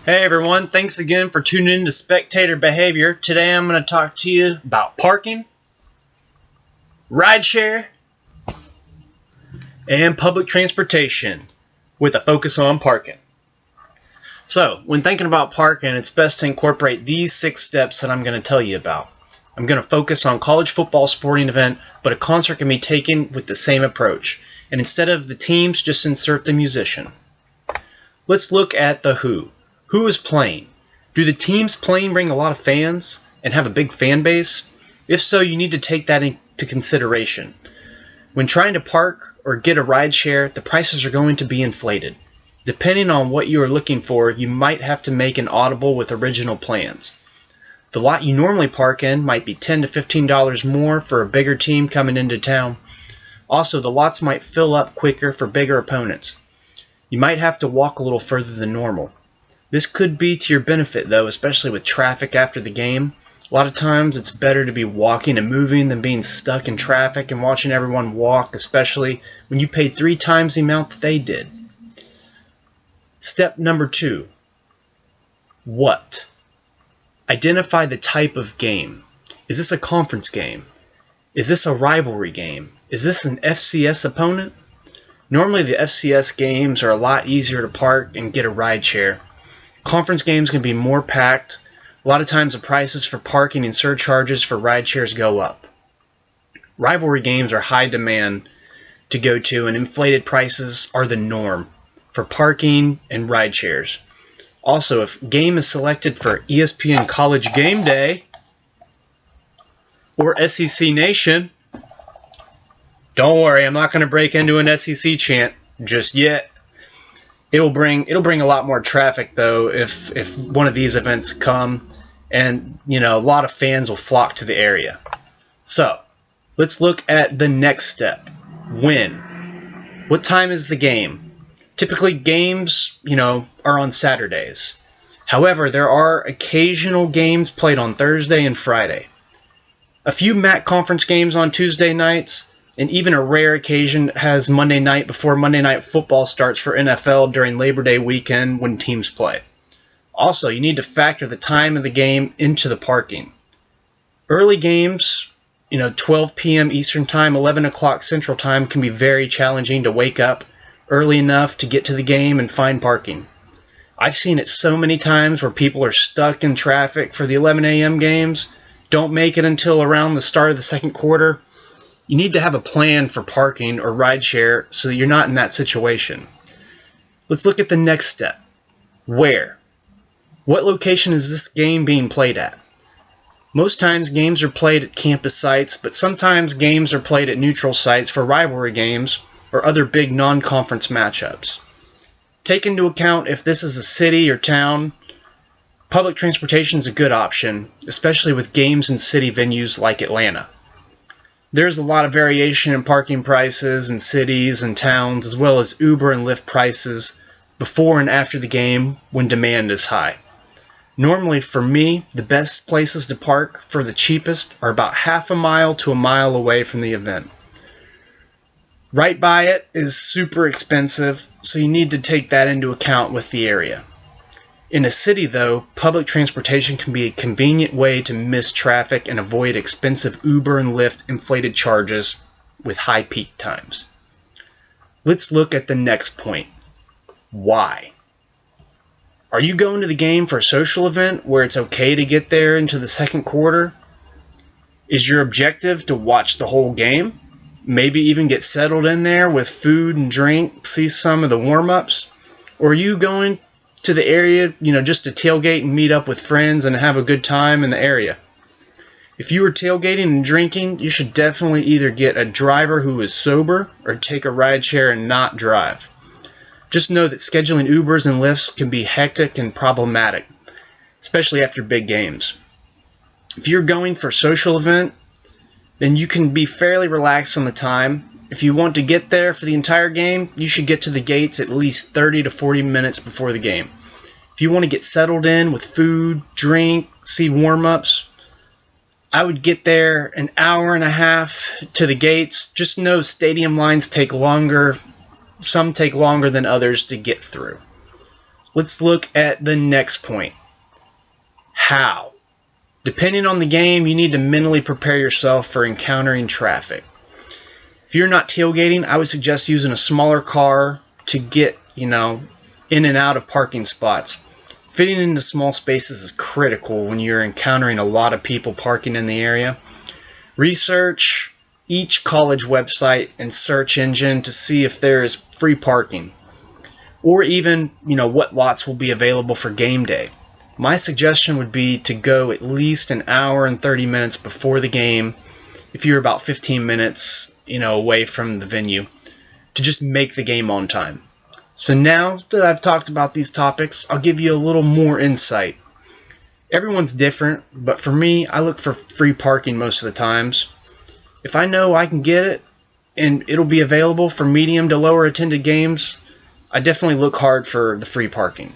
Hey everyone, thanks again for tuning in to Spectator Behavior. Today I'm going to talk to you about parking, rideshare, and public transportation with a focus on parking. So, when thinking about parking, it's best to incorporate these 6 steps that I'm going to tell you about. I'm going to focus on college football sporting event, but a concert can be taken with the same approach. And instead of the teams, just insert the musician. Let's look at the Who. Who is playing? Do the teams playing bring a lot of fans and have a big fan base? If so, you need to take that into consideration. When trying to park or get a ride share, the prices are going to be inflated. Depending on what you are looking for, you might have to make an audible with original plans. The lot you normally park in might be $10 to $15 more for a bigger team coming into town. Also, the lots might fill up quicker for bigger opponents. You might have to walk a little further than normal. This could be to your benefit though, especially with traffic after the game. A lot of times it's better to be walking and moving than being stuck in traffic and watching everyone walk, especially when you paid 3 times the amount that they did. Step number 2. What? Identify the type of game. Is this a conference game? Is this a rivalry game? Is this an FCS opponent? Normally the FCS games are a lot easier to park and get a ride share. Conference games can be more packed. A lot of times the prices for parking and surcharges for ride shares go up. Rivalry games are high demand to go to, and inflated prices are the norm for parking and ride shares. Also, if game is selected for ESPN College Game Day or SEC Nation, don't worry, I'm not going to break into an SEC chant just yet. It'll bring a lot more traffic though if one of these events come, and a lot of fans will flock to the area. So let's look at the next step. When? What time is the game? Typically games are on Saturdays. However, there are occasional games played on Thursday and Friday. A few MAC conference games on Tuesday nights. And even a rare occasion has Monday night before Monday Night Football starts for NFL during Labor Day weekend when teams play. Also, you need to factor the time of the game into the parking. Early games, 12 p.m. Eastern Time, 11 o'clock Central Time, can be very challenging to wake up early enough to get to the game and find parking. I've seen it so many times where people are stuck in traffic for the 11 a.m. games, don't make it until around the start of the second quarter. You need to have a plan for parking or rideshare so that you're not in that situation. Let's look at the next step. Where? What location is this game being played at? Most times games are played at campus sites, but sometimes games are played at neutral sites for rivalry games or other big non-conference matchups. Take into account if this is a city or town. Public transportation is a good option, especially with games in city venues like Atlanta. There's a lot of variation in parking prices in cities and towns, as well as Uber and Lyft prices before and after the game when demand is high. Normally, for me, the best places to park for the cheapest are about half a mile to a mile away from the event. Right by it is super expensive, so you need to take that into account with the area. In a city, though, public transportation can be a convenient way to miss traffic and avoid expensive Uber and Lyft inflated charges with high peak times. Let's look at the next point. Why? Are you going to the game for a social event where it's okay to get there into the second quarter? Is your objective to watch the whole game? Maybe even get settled in there with food and drink, see some of the warm-ups? Or are you going to the area, just to tailgate and meet up with friends and have a good time in the area? If you are tailgating and drinking, you should definitely either get a driver who is sober or take a ride share and not drive. Just know that scheduling Ubers and Lyfts can be hectic and problematic, especially after big games. If you're going for a social event, then you can be fairly relaxed on the time. If you want to get there for the entire game, you should get to the gates at least 30 to 40 minutes before the game. If you want to get settled in with food, drink, see warm-ups, I would get there an hour and a half to the gates. Just know stadium lines take longer. Some take longer than others to get through. let's look at the next point. How? Depending on the game, you need to mentally prepare yourself for encountering traffic. If you're not tailgating, I would suggest using a smaller car to get, in and out of parking spots. Fitting into small spaces is critical when you're encountering a lot of people parking in the area. Research each college website and search engine to see if there is free parking, or even, what lots will be available for game day. My suggestion would be to go at least an hour and 30 minutes before the game if you're about 15 minutes, away from the venue, to just make the game on time. So now that I've talked about these topics, I'll give you a little more insight. Everyone's different, but for me, I look for free parking most of the times. If I know I can get it and it'll be available for medium to lower attended games, I definitely look hard for the free parking.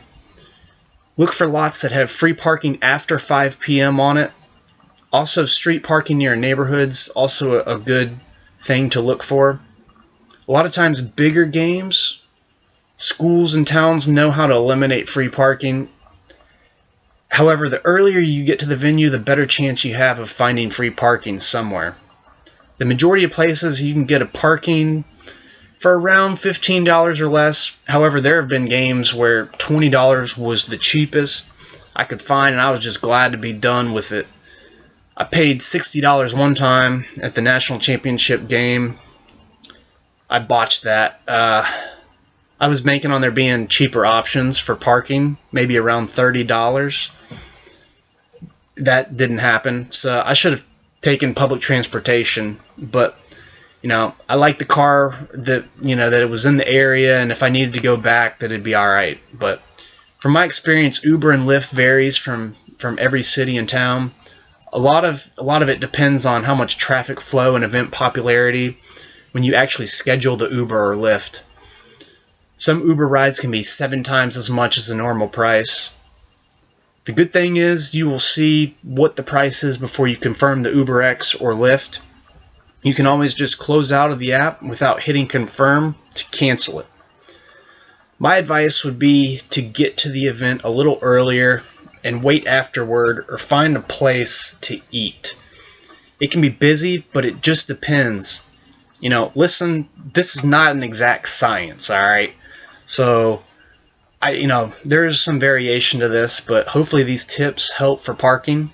Look for lots that have free parking after 5 p.m. on it. Also, street parking near neighborhoods, also a good thing to look for. A lot of times, bigger games, schools and towns know how to eliminate free parking. However, the earlier you get to the venue, the better chance you have of finding free parking somewhere. The majority of places you can get a parking for around $15 or less. However, there have been games where $20 was the cheapest I could find, and I was just glad to be done with it. I paid $60 one time at the national championship game. I botched that. I was banking on there being cheaper options for parking, maybe around $30. That didn't happen, so I should have taken public transportation, but I like the car that that it was in the area, and if I needed to go back, that it'd be all right. But from my experience, Uber and Lyft varies from every city and town. A lot of it depends on how much traffic flow and event popularity when you actually schedule the Uber or Lyft. Some Uber rides can be 7 times as much as the normal price. The good thing is you will see what the price is before you confirm the UberX or Lyft. You can always just close out of the app without hitting confirm to cancel it. My advice would be to get to the event a little earlier and wait afterward, or find a place to eat. It can be busy, but it just depends. Listen, this is not an exact science, all right? So, there's some variation to this, but hopefully these tips help for parking,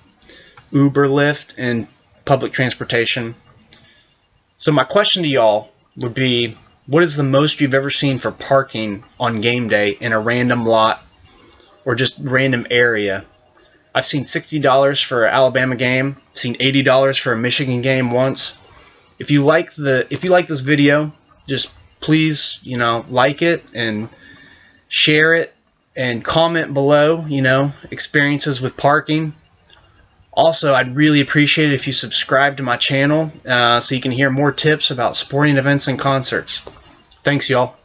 Uber, Lyft, and public transportation. So my question to y'all would be, what is the most you've ever seen for parking on game day in a random lot or just random area? I've seen $60 for an Alabama game. I've seen $80 for a Michigan game once. If you like this video, just please, like it and share it and comment below, experiences with parking. Also, I'd really appreciate it if you subscribe to my channel so you can hear more tips about sporting events and concerts. Thanks, y'all.